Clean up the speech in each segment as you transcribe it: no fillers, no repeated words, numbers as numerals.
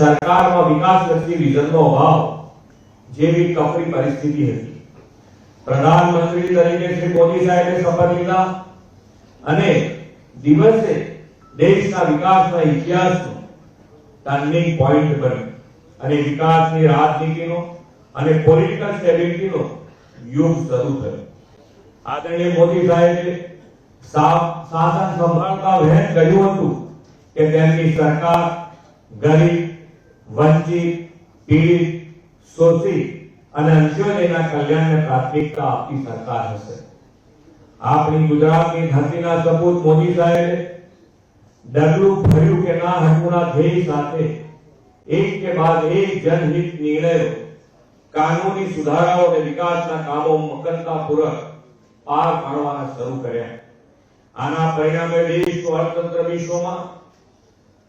સરકારમાં વિકાસલક્ષી વિઝનનો અભાવ જેવી કપરી પરિસ્થિતિ હતી. પ્રધાનમંત્રી તરીકે શ્રી મોદી સાહેબે શપથ લીધા અને દિવસે દેશના વિકાસના ઇતિહાસનો ટર્નિંગ પોઈન્ટ બન્યો અને વિકાસની રાજનીતિનો અને પોલિટિકલ સ્ટેબિલિટીનો યુગ શરૂ થયો. આદરણીય મોદી સાહેબે શાસન સંભાળતા વહેન કહ્યું હતું કે તેમની સરકાર ગરીબ, વંચિત, પીડિત, શોષિત અને અંત્યોદયના કલ્યાણને પ્રાથમિકતા આપતી સરકાર હશે. આપણી ગુજરાતની ધરતીના સપૂત મોદી સાહેબે ડગલું ભર્યું કે ના હટવુંના ધ્યેય સાથે એક કે બાદ એક જનહિત નિર્ણયો, કાનૂની સુધારાઓ અને વિકાસના કામો મગનતાપૂર્વક પાર પાડવાના શરૂ કર્યા. આના પરિણામે દેશનું અર્થતંત્ર વિશ્વમાં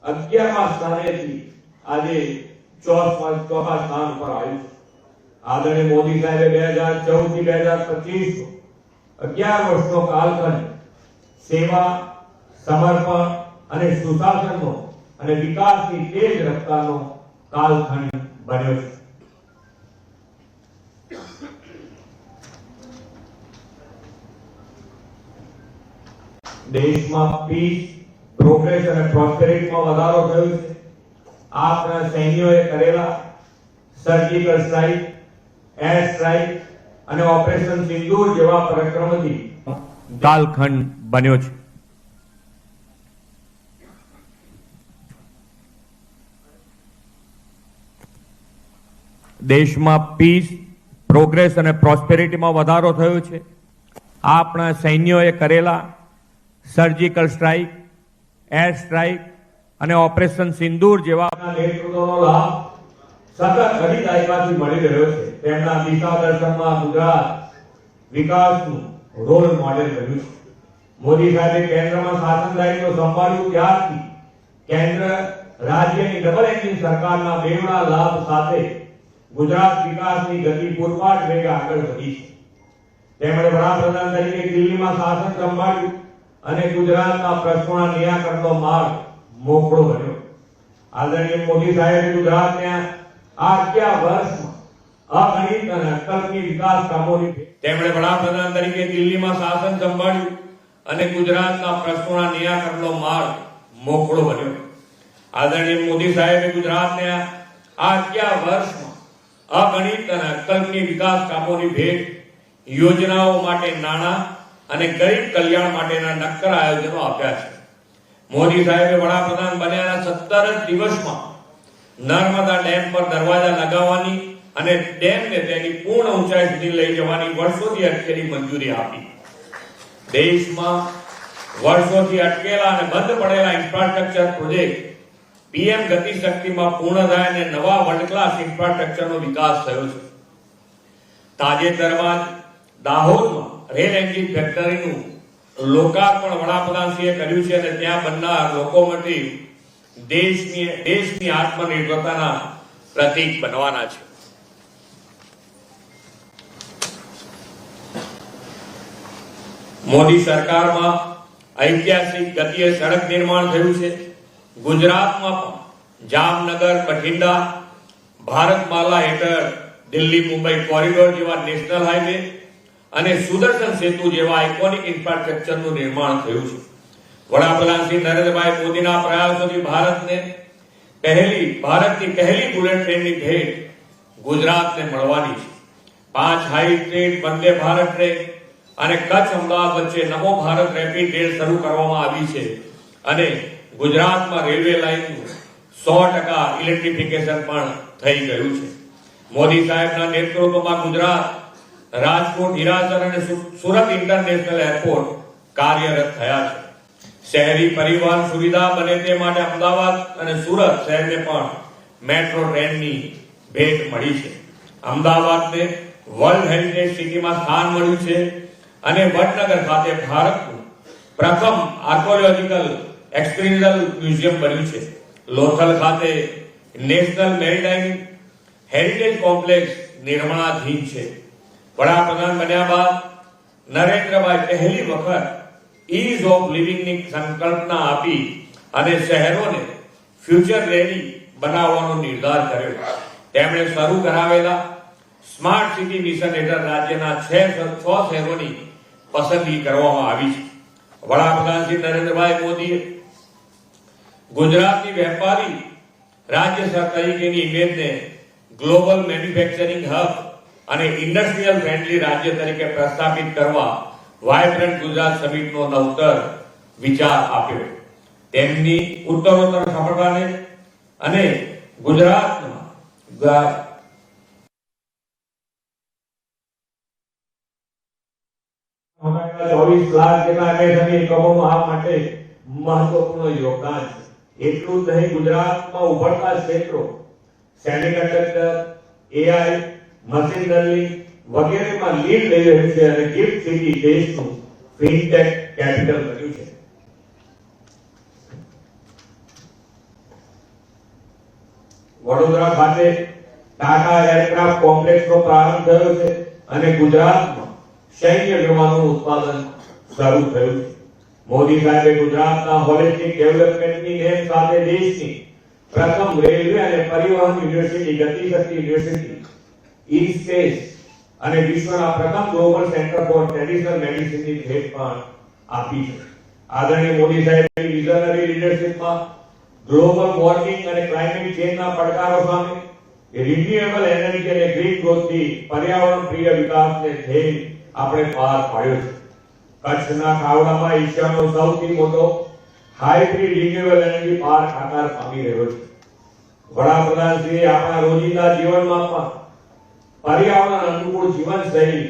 11મા સ્થાનેથી આજે 4મા સ્થાન પર આવ્યું. આદરણીય મોદી સાહેબે 2014 થી 2025 11 વર્ષનો કાલખંડ સેવા, સમર્પણ અને સુશાસનનો અને વિકાસની તેજ રફતારનો કાલખંડ બન્યો છે. દેશમાં પીસ, પ્રોગ્રેસ અને પ્રોસ્પેરિટીમાં વધારો થયો છે. આપણા સૈન્યોએ કરેલા સર્જિકલ સ્ટ્રાઇક, એર સ્ટ્રાઇક અને ઓપરેશન સિંદૂર જેવા પરાક્રમથી કાલખંડ બન્યો છે. દેશમાં પીસ, પ્રોગ્રેસ અને પ્રોસ્પેરિટીમાં વધારો થયો છે. આપણા સૈન્યોએ કરેલા સર્જિકલ સ્ટ્રાઇક, એર સ્ટ્રાઇક અને ઓપરેશન સિંદૂર જેવા નેતૃત્વનો લાભ સતત ઘણી દાયકાથી મળી રહ્યો છે. તેમના દિશાદર્શનમાં ગુજરાત વિકાસનું રોલ મોડેલ બન્યું છે. મોદી સાહેબે કેન્દ્રમાં શાસન દાયિત્વ સંભાળ્યું ત્યારથી કેન્દ્ર રાજ્યની ડબલ એન્જિન સરકારના બેવડા લાભ સાથે ગુજરાત વિકાસની ગતિ પૂરપાટ વેગે આગળ વધી છે. તેમણે વડાપ્રધાન તરીકે દિલ્હીમાં શાસન સંભાળ્યું અને ગુજરાતના પ્રશ્નોના નિરાકરણનો માર્ગ મોકળો બન્યો. આદરણીય મોદી સાહેબે ગુજરાતને આ 11 વર્ષમાં અગણિત અને અકલ્પનીય વિકાસ કામોની તેમણે વડાપ્રધાન તરીકે દિલ્હીમાં શાસન સંભાળ્યું અને ગુજરાતના પ્રશ્નોના નિરાકરણનો માર્ગ મોકળો બન્યો. આદરણીય મોદી સાહેબે ગુજરાતને આ 11 વર્ષમાં અગણિત અને અકલ્પનીય વિકાસ કામોની ભેટ, યોજનાઓ માટે નાણાં અને ગરીબ કલ્યાણ માટેના નક્કર આયોજનો આપ્યા છે. મોદી સાહેબે વડાપ્રધાન બન્યાના 17 જ દિવસમાં નર્મદા ડેમ પર દરવાજા લગાવવાની અને ડેમને તેની પૂર્ણ ઊંચાઈ સુધી લઈ જવાની વર્ષોથી અટકેલી મંજૂરી આપી. દેશમાં વર્ષોથી અટકેલા અને બંધ પડેલા ઇન્ફ્રાસ્ટ્રક્ચર પ્રોજેક્ટ પીએમ ગતિ શક્તિમાં પૂર્ણ થાય અને નવા વર્લ્ડ ક્લાસ ઇન્ફ્રાસ્ટ્રક્ચરનો વિકાસ થયો છે. તાજેતરમાં દાહોદમાં રેલ એન્જિન ફેક્ટરીનું લોકાર્પણ વડાપ્રધાનશ્રીએ કર્યું છે અને ત્યાં બનનાર લોકોમોટિવ દેશની આત્મનિર્ભરતાના પ્રતીક બનવાના છે. મોદી સરકારમાં ઐતિહાસિક ગતિએ સડક નિર્માણ થયું છે. ગુજરાતમાં પણ જામનગર, બઠિંડા, ભારતમાલા હેઠળ દિલ્હી મુંબઈ કોરિડોર જેવા નેશનલ હાઈવે અને સુદર્શન સેતુ જેવા આઇકોનિક ઇન્ફ્રાસ્ટ્રક્ચરનું નિર્માણ થયું છે. વડાપ્રધાન શ્રી નરેન્દ્રભાઈ મોદીના પ્રયાસોથી ભારતની પહેલી બુલેટ ટ્રેનની ભેટ ગુજરાતને મળવાની છે. 5 high speed Vande Bharat train અને કચ્છ અમદાવાદ વચ્ચે નમો ભારત રેપિડ રેલ શરૂ કરવામાં આવી છે અને ગુજરાતમાં રેલવે લાઇનનું 100% ઇલેક્ટ્રિફિકેશન પણ થઈ ગયું છે. મોદી સાહેબના નેતૃત્વમાં ગુજરાત, રાજકોટ, હિરાસર અને સુરત ઇન્ટરનેશનલ એરપોર્ટ કાર્યરત થયા છે. શહેરી પરિવહન સુવિધા બને તે માટે અમદાવાદ અને સુરત શહેરને પણ મેટ્રો ટ્રેનની ભેટ મળી છે. અમદાવાદને વર્લ્ડ હેરિટેજ સિટીમાં સ્થાન મળ્યું છે અને વડનગર ખાતે ભારતનું પ્રથમ આર્કોલોજીકલ એક્સપિરિયન્શિયલ મ્યુઝિયમ બન્યું છે. લોથલ ખાતે નેશનલ મેરીટાઈમ હેરિટેજ કોમ્પ્લેક્સ નિર્માણાધીન છે. વડાપ્રધાન બન્યા બાદ નરેન્દ્રભાઈ પહેલી વખત ઈઝ ઓફ લિવિંગની સંકલ્પના આપી અને શહેરોને ફ્યુચર રેડી બનાવવાનો નિર્ધાર કર્યો. તેમણે શરૂ કરાવેલા સ્માર્ટ સિટી મિશન હેઠળ રાજ્યના 6 શહેરોની પસંદગી કરવામાં આવી છે. વડાપ્રધાન શ્રી નરેન્દ્રભાઈ મોદીએ ગુજરાતની વેપારી રાજ્ય તરીકેની ઇમેજને ગ્લોબલ મેન્યુફેક્ચરિંગ હબ અને ઇન્ડસ્ટ્રીયલ ફ્રેન્ડલી રાજ્ય તરીકે પ્રસ્થાપિત કરવા વાઇબ્રન્ટ ગુજરાત સમિટનો નવતર વિચાર આપ્યો. તેમની ઉત્તરોત્તર સફળતાને અને ગુજરાતમાં 24 લાખ જેટલા એમએસએમઈ એકમોનું આ માટે મહત્વપૂર્ણ યોગદાન છે. એટલું જ નહીં, ગુજરાતમાં ઉભરતા ક્ષેત્રો સેમિકન્ડક્ટર, એઆઈ, મશીન લર્નિંગ વગેરેમાં લીડ લઈ રહ્યું છે અને ગિફ્ટ સિટી દેશનું ફિનટેક કેપિટલ બન્યું છે. વડોદરા ખાતે ટાટા એરક્રાફ્ટ કોમ્પ્લેક્સનો પ્રારંભ થયો છે અને ગુજરાતમાં સૈન્ય વિમાનનું ઉત્પાદન શરૂ થયું છે. મોદી સાહેબે ગુજરાતના હોલિસ્ટિક ડેવલપમેન્ટની નેમ સાથે દેશની પ્રથમ રેલવે અને પરિવહન યુનિવર્સિટી, ગતિશક્તિ યુનિવર્સિટી, ઇ-સ્પેસ અને વિશ્વના પ્રથમ ગ્લોબલ સેન્ટર ફોર ટ્રેડિશનલ મેડિસિનની ભેટ પણ આપી છે. આદરણીય મોદી સાહેબની વિઝનરી લીડરશિપમાં ગ્લોબલ વોર્મિંગ અને ક્લાઇમેટ ચેન્જના પડકારો સામે રિન્યુએબલ એનર્જી અને ગ્રીન ગ્રોથથી પર્યાવરણ પ્રિય વિકાસને ધ્યેય આપણે પાર પાડ્યો છે. કચ્છના ખાવડામાં એશિયાનો સૌથી મોટો હાઇબ્રિડ રિન્યુએબલ એનર્જી પાર્ક આકાર પામી રહ્યો છે. વડાપ્રધાનશ્રીએ આપણા રોજિંદા જીવનમાં પણ પર્યાવરણ અનુકૂળ જીવનશૈલી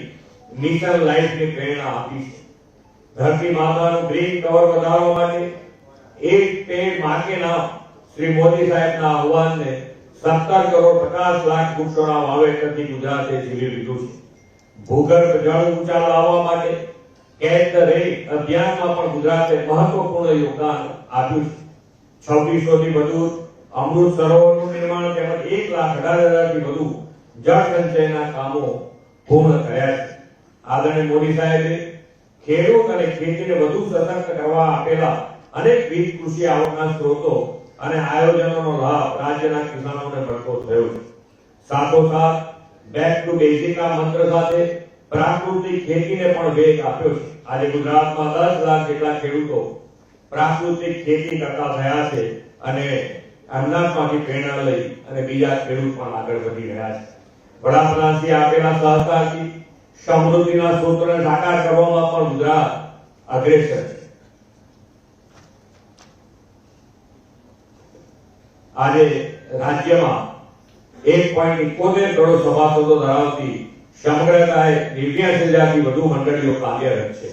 મિશન લાઈફની પ્રેરણા આપી છે. ધરતી માતાનું ગ્રીન કવર વધારવા માટે એક પેડ માં કે નામ શ્રી મોદી સાહેબના આહવાનને 17 કરોડ 50 લાખ વૃક્ષોના વાવેતરથી ગુજરાતે ઝીલી લીધું છે. ભૂગર્ભ જળ ઊંચા લાવવા માટે કેચ ધ રેન અભિયાનમાં પણ ગુજરાતે મહત્વપૂર્ણ યોગદાન આપ્યું છે. 2600 થી વધુ અમૃત સરોવરનું નિર્માણ તેમજ 1,18,000 થી વધુ જળ સંચયના કામો પૂર્ણ કર્યા છે. આદરણીય મોદી સાહેબે ખેડૂત અને ખેતીને વધુ સશક્ત કરવા આપેલા અનેકવિધ કૃષિ આવકના સ્ત્રોતો અને આયોજનોનો લાભ રાજ્યના કિસાનોને મળતો થયો છે. સાથોસાથ બેક ટુ બેઝિકના મંત્ર સાથે પ્રાકૃતિક ખેતીને પણ વેગ આપ્યો છે. આજે ગુજરાતમાં 10 લાખ જેટલા ખેડૂતો પ્રાકૃતિક ખેતી કરતા થયા છે અને એમનામાંથી પ્રેરણા લઈ અને બીજા ખેડૂત પણ આગળ વધી રહ્યા છે. વડાપ્રધાનશ્રી આપેલા સહકારથી સમૃદ્ધિના સૂત્રને સાકાર કરવામાં પણ ગુજરાત અગ્રેસર છે. આજે રાજ્યમાં 1.71 કરોડ સભાસદો ધરાવતી સમગ્રતાએ 89,000 થી વધુ મંડળીઓ કાર્યરત છે.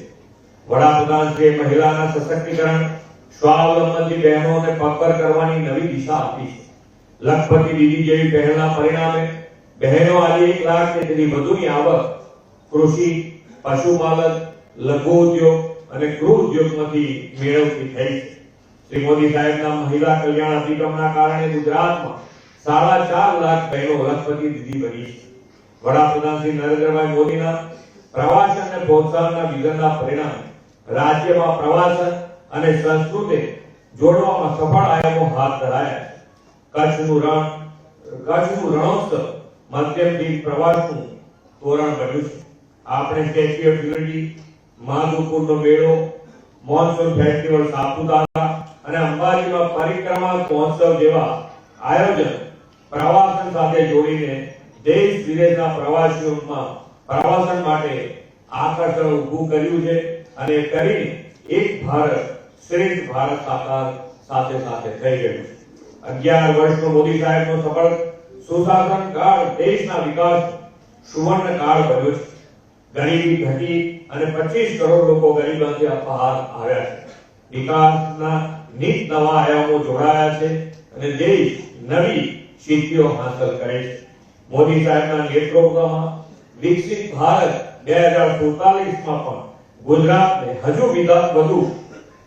વડાપ્રધાનશ્રીએ મહિલાના સશક્તિકરણ, સ્વાવલંબનથી બહેનોને પગભર કરવાની નવી દિશા આપી છે. લખપતિ દીદી જેવી પહેલના પરિણામે બહેનો આજે 1 લાખ જેટલી વધુની આવક કૃષિ, પશુપાલન, લઘુ ઉદ્યોગ અને ગૃહ ઉદ્યોગમાંથી મેળવતી થઈ છે. શ્રી મોદી સાહેબના મહિલા કલ્યાણ અભિગમના કારણે ગુજરાતમાં 4.5 લાખ બહેનો લખપતિ દીદી બની છે. વડાપ્રધાન શ્રી નરેન્દ્રભાઈ મોદીના પ્રવાસન અને પ્રોત્સાહનના વિઝનના પરિણામે રાજ્યમાં પ્રવાસન અને સંસ્કૃતિ જોડવામાં સફળ આયામો હાથ ધરાયા છે. કચ્છનું રણોત્સવ માધ્યમથી પ્રવાસનું તોરણ બન્યું છે. આપણે સ્ટેચ્યુ ઓફ યુનિટી, માધવપુરનો મેળો, મોન્સૂન ફેસ્ટિવલ સાપુતારા અને અંબાજીમાં પરિક્રમા મહોત્સવ જેવા આયોજન પ્રવાસન સાથે જોડીને દેશ વિદેશના પ્રવાસીઓમાં પ્રવાસન માટે આકર્ષણ ઊભું કર્યું છે અને કરીને એક ભારત શ્રેષ્ઠ ભારત સાકાર સાથે સાથે થઈ ગયું છે. 11 વર્ષનો મોદી સાહેબનો સફળ સુશાસન કાળ દેશના વિકાસ સુવર્ણ કાળ બન્યો છે. ગરીબી ઘટી અને 25 કરોડ લોકો ગરીબીમાંથી બહાર આવ્યા છે. વિકાસના નીત નવા આયામો જોડાયા છે અને દેશ નવી સિદ્ધિઓ હાંસલ કરે છે. મોદી સાહેબના નેતૃત્વમાં વિકસિત ભારત 2047માં પણ ગુજરાતને હજુ વધુ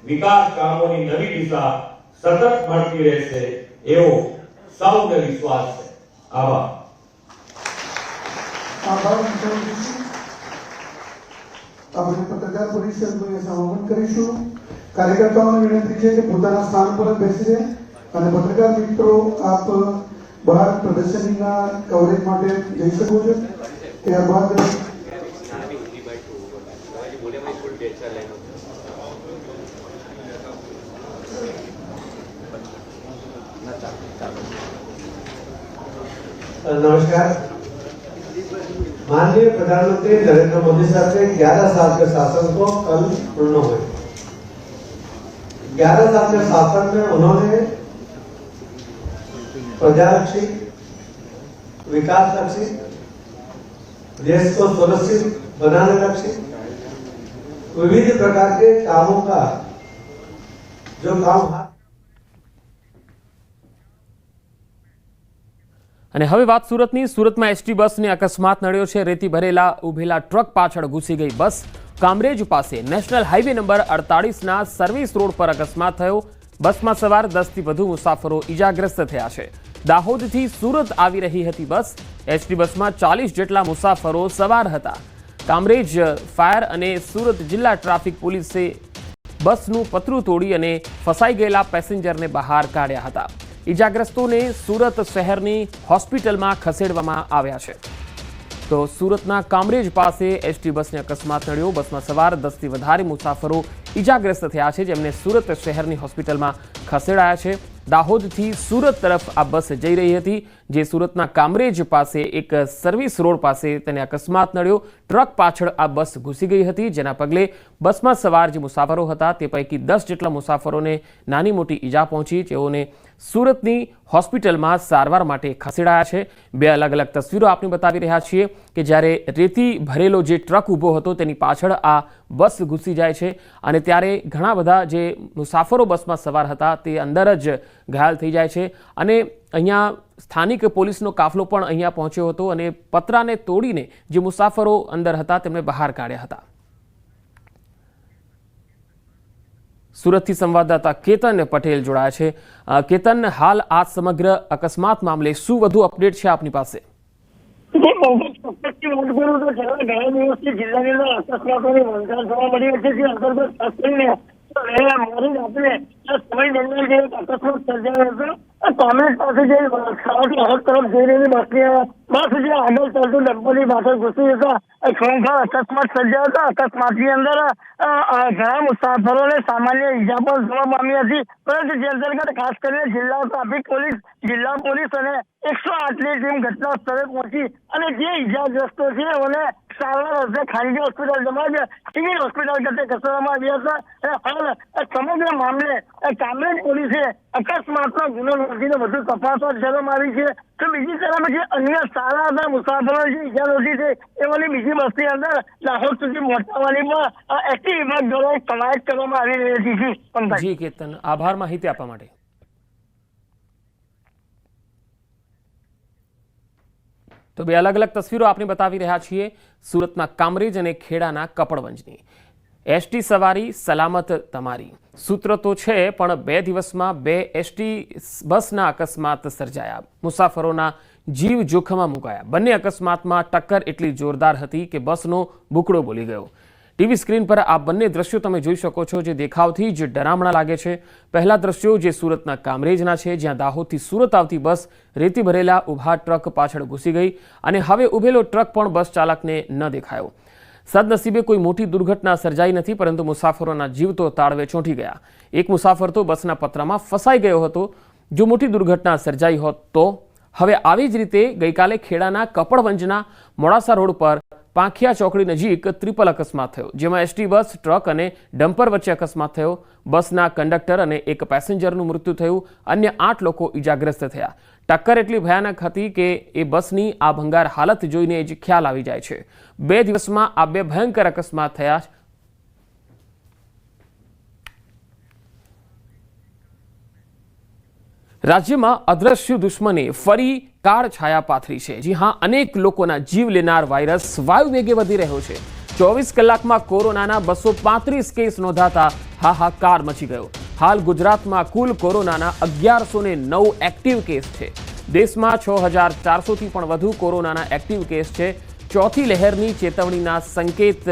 વિકાસ કામોની નવી દિશા સતત મળતી રહેશે એવો સૌને વિશ્વાસ છે. આભાર. આપણે પત્રકાર પરિષદનું સમાપન કરીશું. કાર્યકર્તાઓને વિનંતી છે કે પોતાના સ્થાન પર બેસી રહે અને પત્રકાર મિત્રો આપ બહાર પ્રદર્શનીના કવરેજ માટે જઈ શકો છો. ત્યારબાદ नमस्कार। माननीय प्रधानमंत्री नरेंद्र मोदी साहब के 11 साल के शासन को कल पूर्ण हुए। 11 साल के शासन में उन्होंने प्रजालक्षी, विकास लक्षी, देश को सुरक्षित बनाने लक्षी विविध प्रकार के कामों का जो काम અને હવે વાત સુરતની. સુરતમાં એસટી બસને અકસ્માત નડ્યો છે. રેતી ભરેલા ઉભેલા ટ્રક પાછળ ઘૂસી ગઈ બસ. કામરેજ પાસે નેશનલ હાઈવે નંબર 48ના સર્વિસ રોડ પર અકસ્માત થયો. બસમાં સવાર 10થી વધુ મુસાફરો ઈજાગ્રસ્ત થયા છે. દાહોદથી સુરત આવી રહી હતી બસ. એસટી બસમાં 40 જેટલા મુસાફરો સવાર હતા. કામરેજ ફાયર અને સુરત જિલ્લા ટ્રાફિક પોલીસે બસનું પતરું તોડી અને ફસાઈ ગયેલા પેસેન્જરને બહાર કાઢ્યા હતા. ઈજાગ્રસ્તોને સુરત શહેરની હોસ્પિટલમાં ખસેડવામાં આવ્યા છે. તો સુરતના કામરેજ પાસે એસટી બસને અકસ્માત નડ્યો. બસમાં સવાર 10થી વધારે મુસાફરો ઈજાગ્રસ્ત થયા છે, જેમને સુરત શહેરની હોસ્પિટલમાં ખસેડાયા છે. દાહોદથી સુરત તરફ આ બસ જઈ રહી હતી, જે સુરતના કામરેજ પાસે એક સર્વિસ રોડ પાસે તેને અકસ્માત નડ્યો. ટ્રક પાછળ આ બસ ઘૂસી ગઈ હતી, જેના પગલે બસમાં સવાર જે મુસાફરો હતા તે પૈકી 10 જેટલા મુસાફરોને નાની મોટી ઈજા પહોંચી, જેઓને સુરતની હોસ્પિટલમાં સારવાર માટે ખસેડાયા છે. બે અલગ અલગ તસવીરો આપને બતાવી રહ્યા છીએ કે જ્યારે રેતી ભરેલો જે ટ્રક ઊભો હતો તેની પાછળ આ બસ ઘૂસી જાય છે અને ત્યારે ઘણા બધા જે મુસાફરો બસમાં સવાર હતા તે અંદર જ ઘાયલ થઈ જાય છે. અને અહીંયા સ્થાનિક પોલીસનો કાફલો પણ અહીંયા પહોંચ્યો હતો અને પતરાને તોડીને જે મુસાફરો અંદર હતા તેમને બહાર કાઢ્યા હતા. સુરતથી સંવાદદાતા કેતન પટેલ જોડાયા છે. કેતન, હાલ આ સમગ્ર અકસ્માત મામલે શું વધુ અપડેટ છે આપની પાસે? કોંગ્રેસ પાસે જે ખાવાથી હક તરફ જઈ રહેલી બસ જે આગળ ચાલતું ડમ્પરની પાછળ ઘૂસી જતા ખોંખાર અકસ્માત સર્જાયો હતો. અકસ્માતની અંદર ઘણા મુસાફરોને સામાન્ય ઈજા પણ જોવા પામી હતી, પરંતુ જે અંતર્ગત ખાસ કરીને જિલ્લા ટ્રાફિક પોલીસ, જિલ્લા પોલીસ અને 108ની ટીમ ઘટના સ્થળે પહોંચી અને જે ઈજાગ્રસ્તો છે તેઓને સારવાર અર્થે ખાનગી હોસ્પિટલ તેમજ સિવિલ હોસ્પિટલ ખાતે ખસેડવામાં આવ્યા હતા. અને હાલ સમગ્ર મામલે કામરેજ પોલીસે અકસ્માતનો ગુનો નોંધીને વધુ તપાસ કરવામાં આવી છે. તો બીજી તરફ જે અન્ય સારા હતા મુસાફરો જે ઈજા નોંધી છે એવાની બીજી બસની અંદર દાહોદ સુધી પહોંચાડવાની પણ એસટી વિભાગ દ્વારા કવાયત કરવામાં આવી રહી હતી. જી કેતન, આભાર માહિતી આપવા માટે. તો બે અલગ અલગ તસવીરો આપણે બતાવી રહ્યા છીએ સુરતના કામરેજ અને ખેડાના કપડવંજની. એસટી સવારી સલામત તમારી સૂત્ર તો છે, પણ 2 દિવસમાં 2 એસટી બસના અકસ્માત સર્જાયા. મુસાફરોના જીવ જોખમમાં મુકાયા. બંને અકસ્માતમાં ટક્કર એટલી જોરદાર હતી કે બસનો બુકડો બોલી ગયો. ટીવી સ્ક્રીન પર આ બંને દ્રશ્યો તમે જોઈ શકો છો, જે દેખાવથી જ ડરામણા લાગે છે. પહેલા દ્રશ્યો જે સુરતના કામરેજના છે, જ્યાં દાહોદથી સુરત આવતી બસ રેતી ભરેલા ઊભા ટ્રક પાછળ ઘૂસી ગઈ અને હવે ઊભેલો ટ્રક પણ બસ ચાલકને ન દેખાયો. સદનસીબે કોઈ મોટી દુર્ઘટના સર્જાઈ નથી, પરંતુ મુસાફરોના જીવ તો તાળવે ચોંટી ગયા. એક મુસાફર તો બસના પતરામાં ફસાઈ ગયો હતો. જો મોટી દુર્ઘટના સર્જાઈ હોત તો. હવે આવી જ રીતે ગઈકાલે ખેડાના કપડવંજના મોડાસા રોડ પર પાંખિયા ચોકડી નજીક ટ્રિપલ અકસ્માત થયો, જેમાં એસટી બસ, ટ્રક અને ડમ્પર વચ્ચે અકસ્માત થયો. બસના કંડક્ટર અને એક પેસેન્જરનું મૃત્યુ થયું. અન્ય 8 લોકો ઈજાગ્રસ્ત થયા. ટક્કર એટલી ભયાનક હતી કે એ બસની આ ભંગાર હાલત જોઈને જ ખ્યાલ આવી જાય છે. 2 દિવસમાં આ 2 ભયંકર અકસ્માત થયા. રાજ્યમાં અદ્રશ્ય દુશ્મને ફરી કાળ છાયા પાથરી છે. જી હા, અનેક લોકોના જીવ લેનાર વાયરસ વાયુ વેગે વધી રહ્યો છે. 24 કલાકમાં કોરોનાના 235 કેસ નોંધાતા હાહાકાર મચી ગયો. હાલ ગુજરાતમાં કુલ કોરોનાના 1109 એક્ટિવ કેસ છે. દેશમાં 6400થી પણ વધુ કોરોનાના એક્ટિવ કેસ છે. ચોથી લહેરની ચેતવણીના સંકેત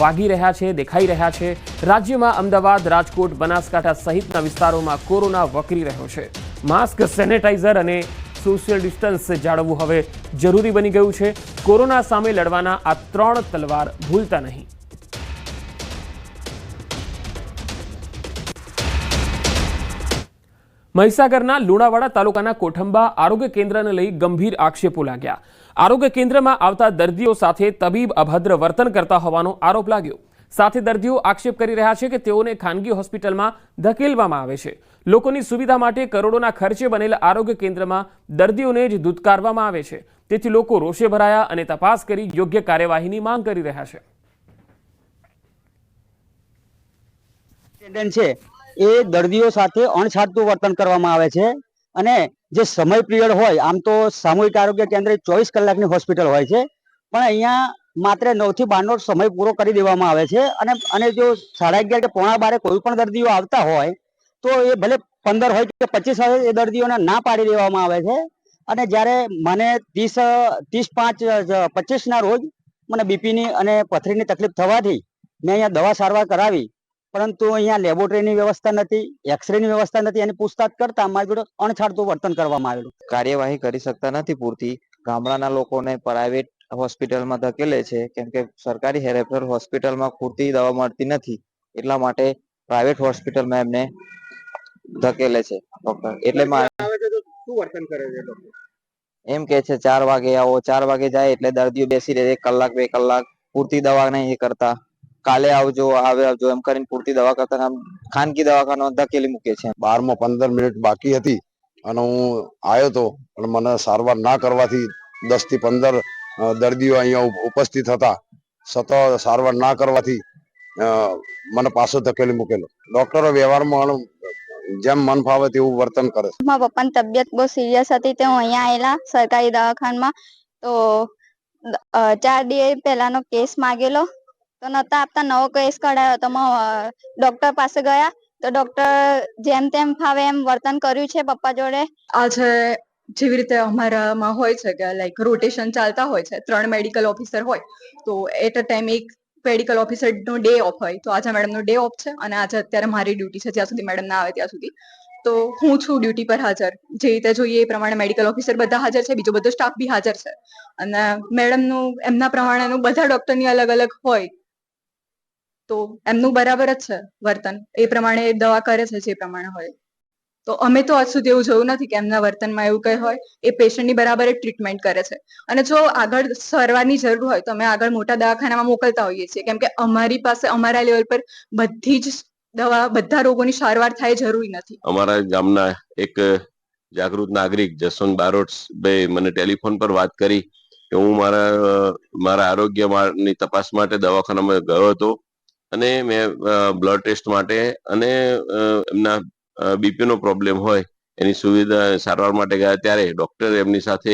વાગી રહ્યા છે, દેખાઈ રહ્યા છે. રાજ્યમાં અમદાવાદ, રાજકોટ, બનાસકાંઠા સહિતના વિસ્તારોમાં કોરોના વકરી રહ્યો છે. માસ્ક, સેનેટાઇઝર અને સોશિયલ ડિસ્ટન્સ જાળવવું હવે જરૂરી બની ગયું છે. કોરોના સામે લડવાના આ 3 તલવાર ભૂલતા નહીં. મહીસાગરના લુણાવાડા તાલુકાના કોઠંબા આરોગ્ય કેન્દ્રને લઈ ગંભીર આક્ષેપો લાગ્યા. આરોગ્ય કેન્દ્રમાં આવતા દર્દીઓ સાથે તબીબ અભદ્ર વર્તન કરતા હોવાનો આરોપ લાગ્યો. સાથે દર્દીઓ આક્ષેપ કરી રહ્યા છે કે તેઓને ખાનગી હોસ્પિટલમાં ધકેલવામાં આવે છે. લોકોની સુવિધા માટે કરોડોના ખર્ચે બનેલ આરોગ્ય કેન્દ્રમાં દર્દીઓને જ ધૂતકારવામાં આવે છે. તેથી લોકો રોષે ભરાયા અને તપાસ કરી યોગ્ય કાર્યવાહીની માંગ કરી રહ્યા છે. છે એ દર્દીઓ સાથે અણછાટતું વર્તન કરવામાં આવે છે અને જે સમય પીરિયડ હોય, આમ તો સામૂહિક આરોગ્ય કેન્દ્ર 24 કલાકની હોસ્પિટલ હોય છે, પણ અહીંયા માત્ર 9 થી 12નો સમય પૂરો કરી દેવામાં આવે છે. અને જો 11:30 કે 11:45 કોઈ પણ દર્દીઓ આવતા હોય તો એ ભલે 15 હોય કે 25 હોય, એ દર્દીઓને ના પાડી દેવામાં આવે છે. અને જ્યારે મને 30/5/25 ના રોજ મને બીપીની અને પથરીની તકલીફ થવાથી મેં અહીંયા દવા સારવાર કરાવી, પરંતુ અહીંયા લેબોરેટરીની વ્યવસ્થા નથી, એક્સરેની વ્યવસ્થા નથી. એની પૂછતાછ કરતા મારી જોડે અણછાડતું વર્તન કરવામાં આવેલું. કાર્યવાહી કરી શકતા નથી પૂરતી. ગામડાના લોકોને પ્રાઇવેટ હોસ્પિટલમાં ધકેલે છે, કેમ કે સરકારી રેફરલ હોસ્પિટલમાં પૂરતી દવા મળતી નથી. એટલા માટે પ્રાઇવેટ હોસ્પિટલમાં એમને ધકેલે છે ડોક્ટર. એટલે શું વર્તન કરે છે ડોક્ટર? એમ કે છે 4 વાગે આવો, 4 વાગે જાય એટલે દર્દીઓ બેસી રહે 1 કલાક 2 કલાક, પૂરતી દવા નહીં કરતા. કાલે આવજો, આવજો એમ કરીને પૂરતી દવા કરતા ખાનગી દવાખાના ધકેલી મૂકે છે. 12 માં 15 મિનિટ બાકી હતી અને હું આવ્યો તો, પણ મને સારવાર ના કરવાથી 10 થી 15 દર્દીઓ અહીંયા ઉપસ્થિત હતા. છતાં સારવાર ના કરવાથી મને પાછો ધકેલી મૂકેલો. ડોક્ટરો વ્યવહારમાં જેમ મન ફાવે તેવું વર્તન કરે છે. મારા પપ્પાની તબિયત બહુ સિરિયસ હતી તો હું અહીંયા આવેલા સરકારી દવાખાનામાં. તો 4 દિવસ પહેલાનો કેસ માગેલો તો નતા આપતા, નવો કેસ કઢાયો તો ડોક્ટર પાસે ગયા તો ડોક્ટર જેમ તેમ ફાવે એમ વર્તન કર્યું છે પપ્પા જોડે. આજે જેવી રીતે અમારામાં હોય છે કે લાઈક રોટેશન ચાલતા હોય છે, 3 મેડિકલ ઓફિસર હોય તો એટ અ ટાઈમ એક મેડિકલ ઓફિસરનો ડે ઓફ હોય. તો આજે મેડમનો ડે ઓફ છે અને આજે અત્યારે મારી ડ્યુટી છે જ્યાં સુધી મેડમ ના આવે ત્યાં સુધી. તો હું છું ડ્યુટી પર હાજર. જે રીતે જોઈએ એ પ્રમાણે મેડિકલ ઓફિસર બધા હાજર છે, બીજો બધો સ્ટાફ બી હાજર છે. અને મેડમનું એમના પ્રમાણેનું બધા ડોક્ટરની અલગ અલગ હોય તો એમનું બરાબર જ છે વર્તન. એ પ્રમાણે દવા કરે છે જે પ્રમાણે હોય. તો અમે તો આજ સુધી એવું જોયું નથી કે એમના વર્તનમાં એવું કંઈ હોય. એ પેશન્ટની બરાબર જ ટ્રીટમેન્ટ કરે છે. અને જો આગળ સારવારની જરૂર હોય તો અમે આગળ મોટા દવાખાનામાં મોકલતા હોઈએ છીએ, કેમ કે અમારી પાસે અમારા લેવલ પર બધી જ દવા, બધા રોગોની સારવાર થાય જરૂરી નથી. અમારા ગામના એક જાગૃત નાગરિક જસવંત બારોટભાઈ મને ટેલિફોન પર વાત કરી કે હું મારા આરોગ્યની તપાસ માટે દવાખાનામાં ગયો હતો અને મેં બ્લડ ટેસ્ટ માટે અને એમના બીપીનો પ્રોબ્લેમ હોય એની સુવિધા સારવાર માટે ગયા, ત્યારે ડોક્ટરે એમની સાથે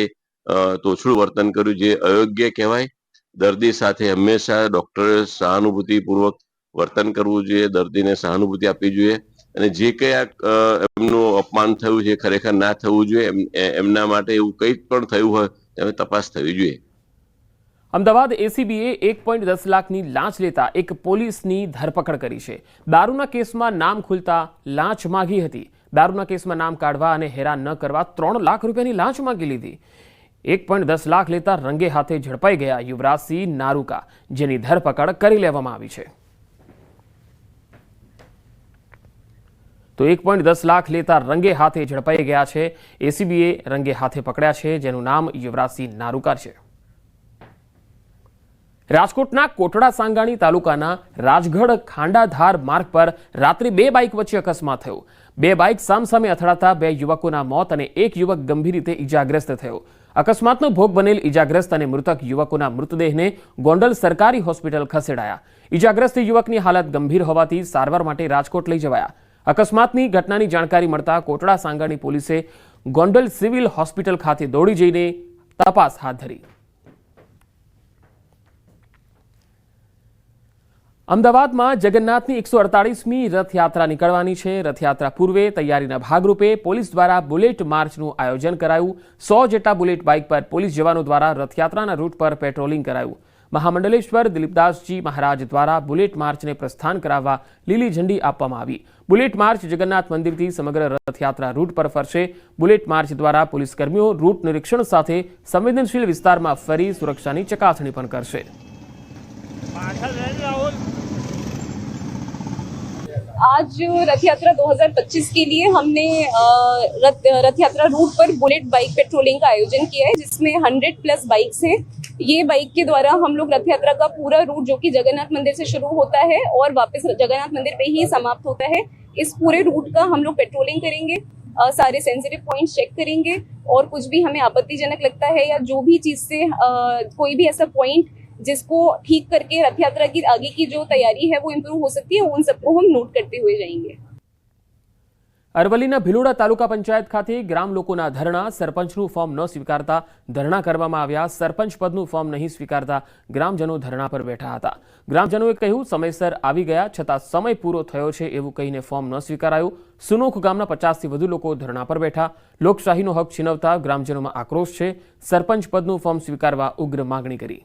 તોછડું વર્તન કર્યું, જે અયોગ્ય કહેવાય. દર્દી સાથે હંમેશા ડોક્ટરે સહાનુભૂતિપૂર્વક વર્તન કરવું જોઈએ, દર્દીને સહાનુભૂતિ આપવી જોઈએ અને જે કંઈ એમનું અપમાન થયું છે ખરેખર ના થવું જોઈએ. એમના માટે એવું કંઈ પણ થયું હોય તેની તપાસ થવી જોઈએ. અમદાવાદ એસીબીએ 1.10 લાખની લાંચ લેતા એક પોલીસની ધરપકડ કરી છે. દારૂના કેસમાં નામ ખુલતા લાંચ માંગી હતી. દારૂના કેસમાં નામ કાઢવા અને હેરાન ન કરવા 3 લાખ રૂપિયાની લાંચ માંગી લીધી. 1.10 લાખ લેતા રંગે હાથે ઝડપાઈ ગયા યુવરાજસિંહ નારુકા, જેની ધરપકડ કરી લેવામાં આવી છે. તો 1.10 લાખ લેતા રંગે હાથે ઝડપાઈ ગયા છે. એસીબીએ રંગે હાથે પકડ્યા છે, જેનું નામ યુવરાજસિંહ નારુકા છે. રાજકોટના કોટડા સાંગાણી તાલુકાના રાજગઢ ખાંડાધાર માર્ગ પર રાત્રે 2 બાઇક વચ્ચે અકસ્માત થયો. 2 બાઇક સામસામે અથડાતા 2 યુવકોના મોત અને 1 યુવક ગંભીર રીતે ઇજાગ્રસ્ત થયો. અકસ્માતનો ભોગ બનેલ ઇજાગ્રસ્ત અને મૃતક યુવકોના મૃતદેહને ગોંડલ સરકારી હોસ્પિટલ ખસેડાયા. ઇજાગ્રસ્ત યુવકની હાલત ગંભીર હોવાથી સારવાર માટે રાજકોટ લઈ જવાયા. અકસ્માતની ઘટનાની જાણકારી મળતા કોટડા સાંગાણી પોલીસે ગોંડલ સિવિલ હોસ્પિટલ ખાતે દોડી જઈને તપાસ હાથ ધરી. અમદાવાદમાં જગન્નાથની 148મી રથયાત્રા નીકળવાની છે. રથયાત્રા પૂર્વે તૈયારીના ભાગરૂપે પોલીસ દ્વારા બુલેટ માર્ચનું આયોજન કરાયું. 100 જેટલા બુલેટ બાઇક પર પોલીસ જવાનો દ્વારા રથયાત્રાના રૂટ પર પેટ્રોલિંગ કરાયું. મહામંડલેશ્વર દિલીપદાસજી મહારાજ દ્વારા બુલેટ માર્ચને પ્રસ્થાન કરાવવા લીલી ઝંડી આપવામાં આવી। બુલેટ માર્ચ જગન્નાથ મંદિરથી સમગ્ર રથયાત્રા રૂટ પર ફરશે। બુલેટ માર્ચ દ્વારા પોલીસકર્મીઓ રૂટ નિરીક્ષણ સાથે સંવેદનશીલ વિસ્તારમાં ફરી સુરક્ષાની ચકાસણી પણ કરશે। आज रथ यात्रा 2025 के लिए हमने रथ यात्रा रूट पर बुलेट बाइक पेट्रोलिंग का आयोजन किया है, जिसमें 100+ बाइक्स हैं। ये बाइक के द्वारा हम लोग रथ यात्रा का पूरा रूट जो कि जगन्नाथ मंदिर से शुरू होता है और वापस जगन्नाथ मंदिर पे ही समाप्त होता है, इस पूरे रूट का हम लोग पेट्रोलिंग करेंगे, सारे सेंसिटिव पॉइंट्स चेक करेंगे और कुछ भी हमें आपत्तिजनक लगता है या जो भी चीज़ से कोई भी ऐसा पॉइंट जिसको ठीक करके रथ यात्रा की आगे की जो तैयारी है वो इम्प्रूव हो सकती है, उन सबको हम नोट करते हुए जाएंगे। અરવલ્લીના ભિલોડા તાલુકા પંચાયત ખાતે ગ્રામ લોકોના ધરણા, સરપંચનું ફોર્મ ન સ્વીકારતા ધરણા કરવામાં આવ્યા। સરપંચ પદનું ફોર્મ નહીં સ્વીકારતા ગ્રામજનો ધરણા પર બેઠા હતા। ગ્રામજનોએ કહ્યું, સમયસર આવી ગયા છતાં સમય પૂરો થયો છે એવું કહીને ફોર્મ ન સ્વીકારાયું। સુનોખ ગામના 50થી વધુ લોકો ધરણા પર બેઠા। લોકશાહીનો હક છીનવતા ગ્રામજનોમાં આક્રોશ છે। સરપંચ પદનું ફોર્મ સ્વીકારવા ઉગ્ર માગણી કરી।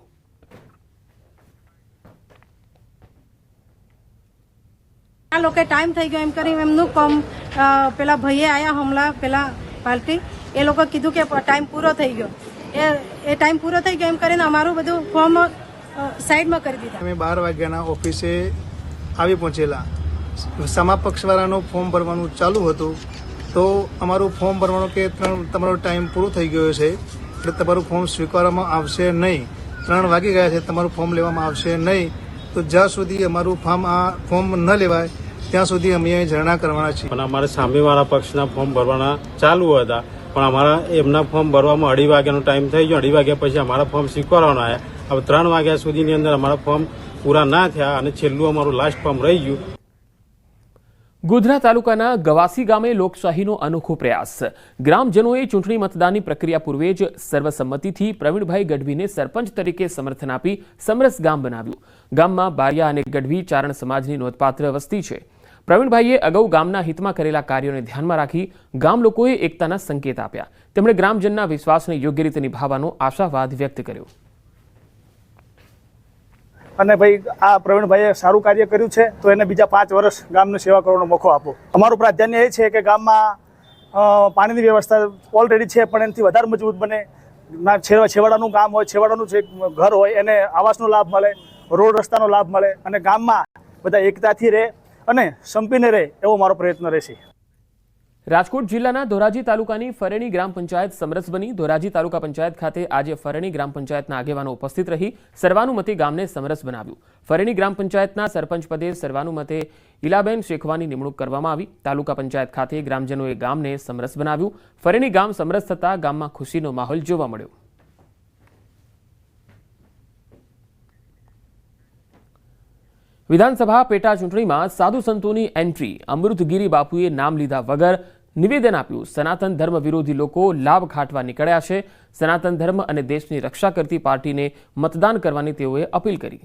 આ લોકો ટાઈમ થઈ ગયો એમ કરી એમનું કામ પેલા ભાઈએ આયા હમણાં પેલા પાર્ટી એ લોકો કીધું કે ટાઈમ પૂરો થઈ ગયો એ ટાઈમ પૂરો થઈ ગયો એમ કરીને અમારું બધું ફોર્મ સાઈડમાં કરી દીધા। અમે 12 વાગ્યાના ઓફિસે આવી પહોંચેલા। સમા પક્ષવાળાનું ફોર્મ ભરવાનું ચાલુ હતું તો અમારું ફોર્મ ભરવાનું કે તમારો ટાઈમ પૂરો થઈ ગયો છે એટલે તમારું ફોર્મ સ્વીકારવામાં આવશે નહીં। 3 વાગી ગયા છે, તમારું ફોર્મ લેવામાં આવશે નહીં। તો જ્યાં સુધી અમારું ફોર્મ ન લેવાય ત્યાં સુધી અમે ધરણા કરવાના છીએ। પણ અમારે સામેવાળા પક્ષના ફોર્મ ભરવાના ચાલુ હતા, પણ અમારા એમના ફોર્મ ભરવામાં 2:30 વાગ્યાનો ટાઈમ થઈ ગયો। 2:30 વાગ્યા પછી અમારા ફોર્મ સ્વીકારવાના આવ્યા। હવે 3 વાગ્યા સુધીની અંદર અમારા ફોર્મ પૂરા ના થયા અને છેલ્લું અમારું લાસ્ટ ફોર્મ રહી ગયું। ગોધરા તાલુકાના ગવાસી ગામે લોકશાહીનો અનોખો પ્રયાસ। ગ્રામજનોએ ચૂંટણી મતદાનની પ્રક્રિયા પૂર્વે જ સર્વસંમતિથી પ્રવીણભાઈ ગઢવીને સરપંચ તરીકે સમર્થન આપી સમરસ ગામ બનાવ્યું। ગામમાં બારિયા અને ગઢવી ચારણ સમાજની નોંધપાત્ર વસ્તી છે। પ્રવીણભાઈએ અગાઉ ગામના હિતમાં કરેલા કાર્યોને ધ્યાનમાં રાખી ગામ લોકોએ એકતાના સંકેત આપ્યા। તેમણે ગ્રામજનના વિશ્વાસને યોગ્ય રીતે નિભાવવાનો આશાવાદ વ્યક્ત કર્યો। અને ભાઈ આ પ્રવીણભાઈએ સારું કાર્ય કર્યું છે તો એને બીજા 5 વર્ષ ગામની સેવા કરવાનો મોકો આપો। અમારું પ્રાધાન્ય એ છે કે ગામમાં પાણીની વ્યવસ્થા ઓલરેડી છે પણ એનાથી વધારે મજબૂત બને। છેવાડાનું ગામ હોય, છેવાડાનું જે ઘર હોય એને આવાસનો લાભ મળે, રોડ રસ્તાનો લાભ મળે અને ગામમાં બધા એકતાથી રહે અને સંપીને રહે એવો મારો પ્રયત્ન રહેશે। રાજકોટ જિલ્લાના ધોરાજી તાલુકાની ફરેણી ગ્રામ પંચાયત સમરસ બની। ધોરાજી તાલુકા પંચાયત ખાતે આજે ફરેણી ગ્રામ પંચાયતના આગેવાનો ઉપસ્થિત રહી સર્વાનુમતે ગામને સમરસ બનાવ્યું। ફરેણી ગ્રામ પંચાયતના સરપંચ પદે સર્વાનુમતે ઇલાબેન શેખવાની નિમણૂક કરવામાં આવી। તાલુકા પંચાયત ખાતે ગ્રામજનોએ ગામને સમરસ બનાવ્યું। ફરેણી ગામ સમરસ થતા ગામમાં ખુશીનો માહોલ જોવા મળ્યો। વિધાનસભા પેટા ચૂંટણીમાં સાધુ સંતોની એન્ટ્રી। અમૃતગીરી બાપુએ નામ લીધા વગર નિવેદન આપ્યું। સનાતન ધર્મ વિરોધી લોકો લાભ ખાટવા નીકળ્યા છે। સનાતન ધર્મ અને દેશની રક્ષા કરતી પાર્ટીને મતદાન કરવાની તેઓએ અપીલ કરી।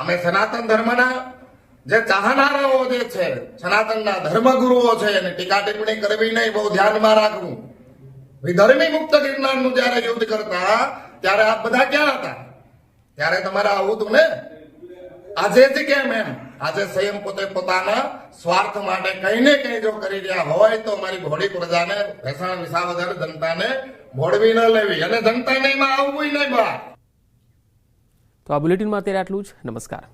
અમે સનાતન ધર્મના જે ચાહનારાઓ જે છે, સનાતનના ધર્મગુરુઓ છે એને ટીકા ટિપ્પણી કરવી નહીં, બહુ ધ્યાનમાં રાખવું। વિધર્મી મુક્ત ગિરનારનું જયારે યુદ્ધ કરતા ત્યારે આપ બધા ક્યાં હતા? ત્યારે તમારે આવું હતું ને। આજે જ કેમ એમ? આજે સ્વયં પોતે પોતાના સ્વાર્થ માટે કઈ ને કઈ જો કરી રહ્યા હોય તો અમારી ભોળી પ્રજાને, ભેસાણ વિસાવદર જનતાને ભોળવી ન લેવી અને જનતાને એમાં આવવું નહીં બહાર। તો આ બુલેટિનમાં અત્યારે આટલું જ। નમસ્કાર।